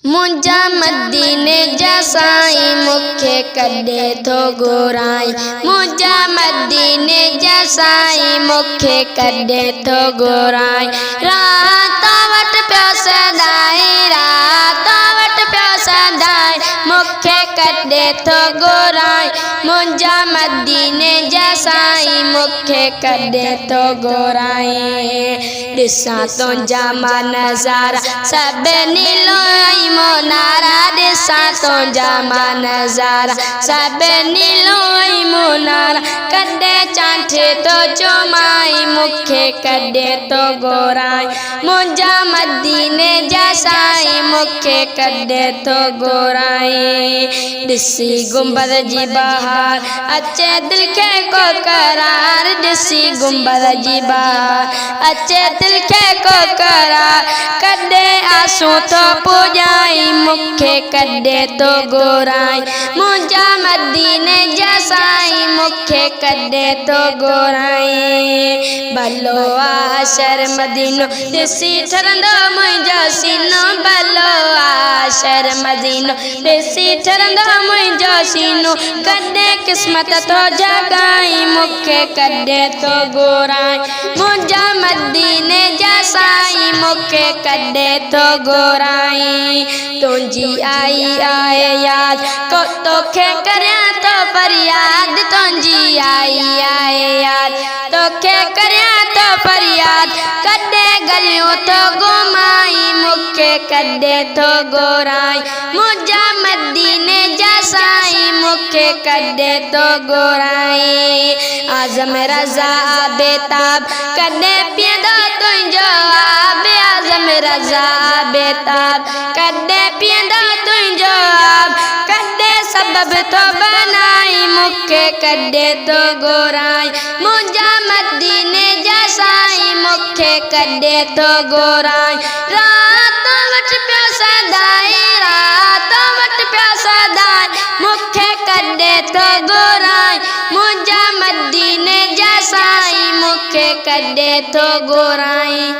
मुंजा मदीने जा साईं मुखे कॾे थो घुराई। मुंजा मदीने जा साईं मुखे कॾे थो घुराई। रात वट पियो सदाई, रात वट पियो सदाई, मुखे कॾे थो घुराई। मुंजा मदीने जा साईं मुखे कॾे थो घुराई। ॾिसां तुंहिंजा मां नज़ारा सभिनी लोई मुनारा, ॾिसां तुंहिंजा मां नज़ारा सभिनी लोई मुनारा। कॾे चांठे तो चुमाई मुखे कॾे तो घुराई। मुंजा मदीने जा साईं मुखे कॾे तो घुराई। ॾिसी गुंबद जी बहार अचे दिल खे को करार, ॾिसी गुंबद जी बहार अचे दिल खे को करार। कॾे आंसू तो पुॼाई मुखे कॾे तो घुराई। मुंजा मदीने जा साईं मुखे कॾे तो घुराई। भलो आ शर्म मदीनो ॾिसी ठरंदो मुंहिंजो सीनो, भलो आ शर्म मदीनो ॾिसी ठरंदो मुंहिंजो सीनो। कॾे क़िस्मत तो जगाई मुखे कॾे तो घुराई। मुंजा मदीने जा साईं मुखे कॾे तो घुराई। तुंहिंजी आई आहे याद को तोखे करियां तो फरियाद, तुंहिंजी आई आहे याद तोखे करियां तो फरियाद। कॾे गलियूं तो घुमाई मुखे कॾे तो घुराई। मुंजा मदीने जा साईं मुखे कॾे तो घुराई। आज़म रज़ा बेताब कॾे पीअंदो तुंहिंजो आब, आज़म रज़ा बेताब कॾे पीअंदो तुंहिंजो आब। कॾे सबब तो बनाई मुखे कॾे तो घुराई। मुंजा मदीने जा साईं मुखे कॾे तो घुराई। रात वट पियो सदाई, रात वट पियो सदाई, मुखे कॾे तो घुराई। मुंजा मदीने जा साईं मुखे कॾे तो घुराई।